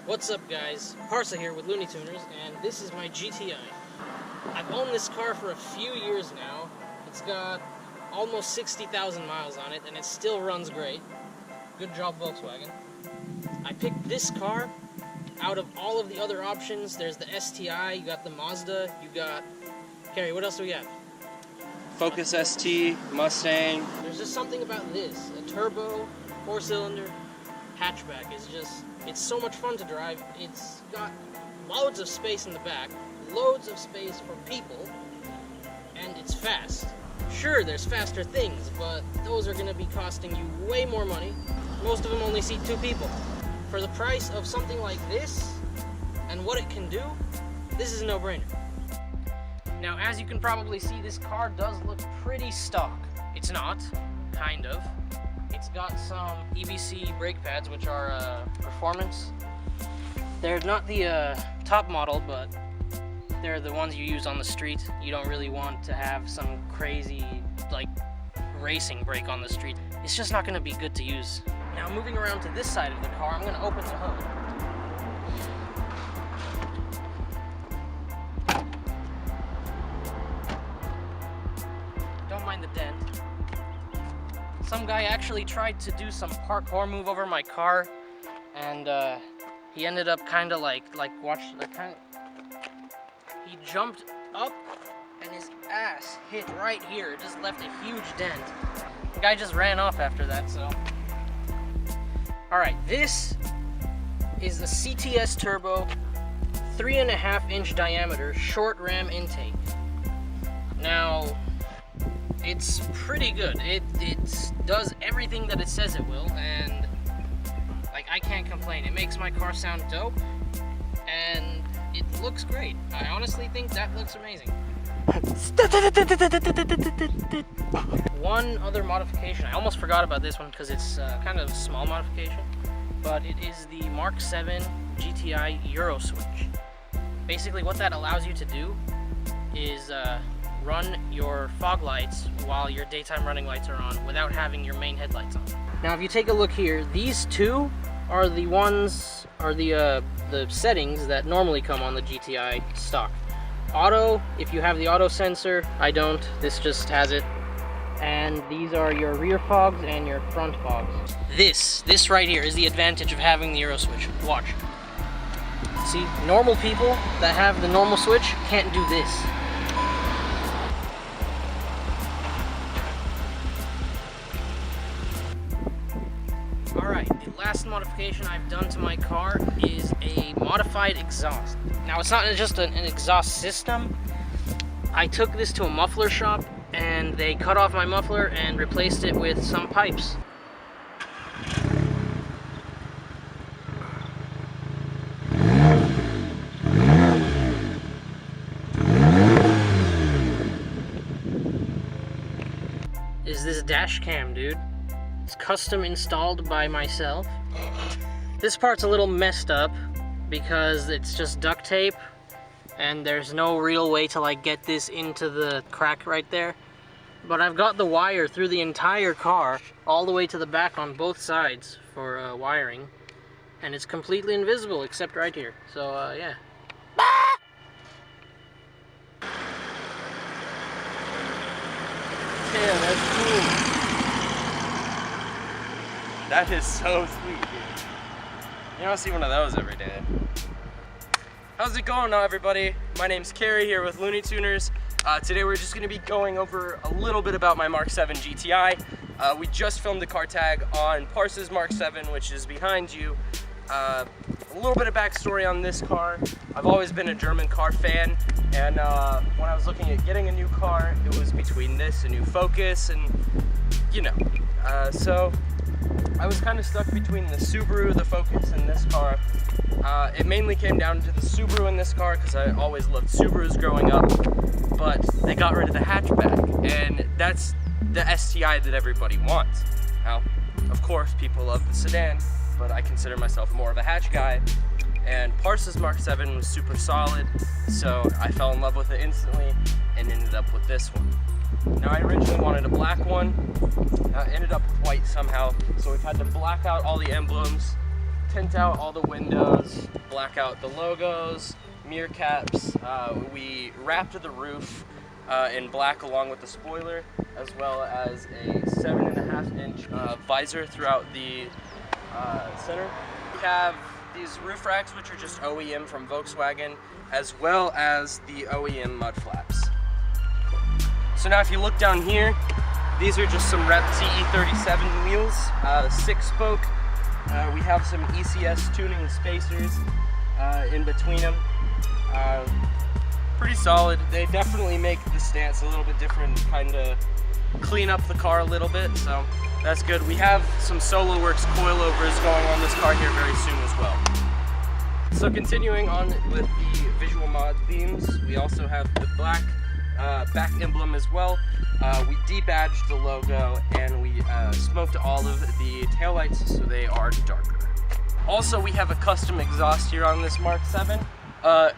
What's up guys, Parsa here with Looney Tuners, and this is my GTI. I've owned this car for a few years now. It's got almost 60,000 miles on it and it still runs great. Good job Volkswagen. I picked this car out of all of the other options. There's the STI, you got the Mazda, you got... Carrie, what else do we have? Focus ST, Mustang. There's just something about this. A turbo, 4-cylinder, hatchback is just... It's so much fun to drive. It's got loads of space in the back, loads of space for people, and it's fast. Sure, there's faster things, but those are going to be costing you way more money. Most of them only seat 2 people. For the price of something like this, and what it can do, this is a no-brainer. Now, as you can probably see, this car does look pretty stock. It's not, kind of. It's got some EBC brake pads, which are performance. They're not the top model, but they're the ones you use on the street. You don't really want to have some crazy, like, racing brake on the street. It's just not going to be good to use. Now, moving around to this side of the car, I'm going to open the hood. Don't mind the dent. Some guy actually tried to do some parkour move over my car, and he ended up kind of he jumped up and his ass hit right here. It just left a huge dent. The guy just ran off after that, so. Alright, this is the CTS Turbo 3.5-inch diameter short ram intake. Now, it's pretty good. It does everything that it says it will, and like, I can't complain. It makes my car sound dope, and it looks great. I honestly think that looks amazing. One other modification, I almost forgot about this one because it's kind of a small modification, but it is the Mark 7 GTI Euro switch. Basically what that allows you to do is run your fog lights while your daytime running lights are on without having your main headlights on. Now if you take a look here, these two are the ones, are the settings that normally come on the GTI stock. Auto, if you have the auto sensor, I don't, this just has it. And these are your rear fogs and your front fogs. This right here is the advantage of having the Euro switch. Watch. See, normal people that have the normal switch can't do this. Alright, the last modification I've done to my car is a modified exhaust. Now, it's not just an exhaust system. I took this to a muffler shop and they cut off my muffler and replaced it with some pipes. Is this dash cam, dude? It's custom installed by myself. This part's a little messed up because it's just duct tape and there's no real way to like get this into the crack right there. But I've got the wire through the entire car all the way to the back on both sides for wiring, and it's completely invisible except right here. So yeah. Yeah, that's cool. That is so sweet, dude. You don't see one of those every day. How's it going now, everybody? My name's Carrie here with Looney Tuners. Today we're just going to be going over a little bit about my Mark 7 GTI. We just filmed the car tag on Parsa's Mark 7, which is behind you. A little bit of backstory on this car. I've always been a German car fan, and when I was looking at getting a new car, it was between this, a new Focus, and you know. So I was kind of stuck between the Subaru, the Focus, and this car. It mainly came down to the Subaru in this car because I always loved Subarus growing up, but they got rid of the hatchback, and that's the STI that everybody wants. Now, of course, people love the sedan, but I consider myself more of a hatch guy, and Parsa's Mark 7 was super solid, so I fell in love with it instantly and ended up with this one. Now, I originally wanted a black one, ended up with white somehow, so we've had to black out all the emblems tint out all the windows, black out the logos, mirror caps. We wrapped the roof in black along with the spoiler, as well as a 7.5-inch visor throughout the center. We have these roof racks, which are just OEM from Volkswagen, as well as the OEM mud flaps. So now if you look down here, these are just some Rep TE37 wheels, 6-spoke. We have some ECS tuning spacers in between them. Pretty solid. They definitely make the stance a little bit different, kind of clean up the car a little bit, so that's good. We have some SoloWorks coilovers going on this car here very soon as well. So continuing on with the visual mod themes, we also have the black back emblem as well. We debadged the logo and we smoked all of the taillights so they are darker. Also, we have a custom exhaust here on this Mark 7.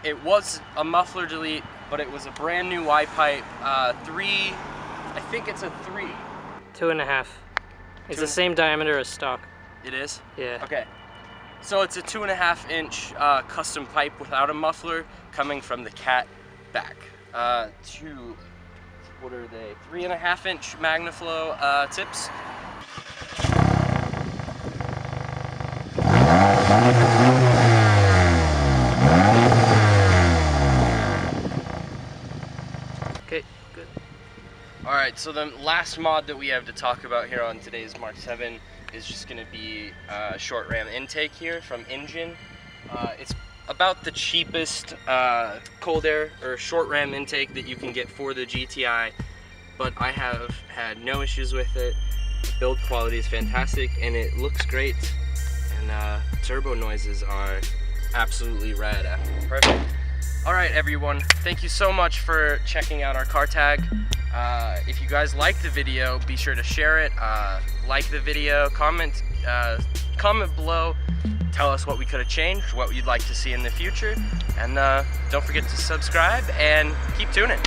It was a muffler delete, but it was a brand new Y-pipe, I think it's a 3. 2.5. It's the same diameter as stock. It is? Yeah. Okay. So it's a 2.5-inch custom pipe without a muffler coming from the cat back. What are they? 3.5-inch MagnaFlow tips. Okay, good. Alright, so the last mod that we have to talk about here on today's Mark 7 is just going to be short ram intake here from Engine. It's about the cheapest cold air or short ram intake that you can get for the GTI, but I have had no issues with it. The build quality is fantastic and it looks great, and turbo noises are absolutely rad. Perfect. Alright everyone, thank you so much for checking out our car tag. If you guys liked the video, be sure to share it, like the video, comment below, tell us what we could have changed, what you'd like to see in the future, and don't forget to subscribe and keep tuning.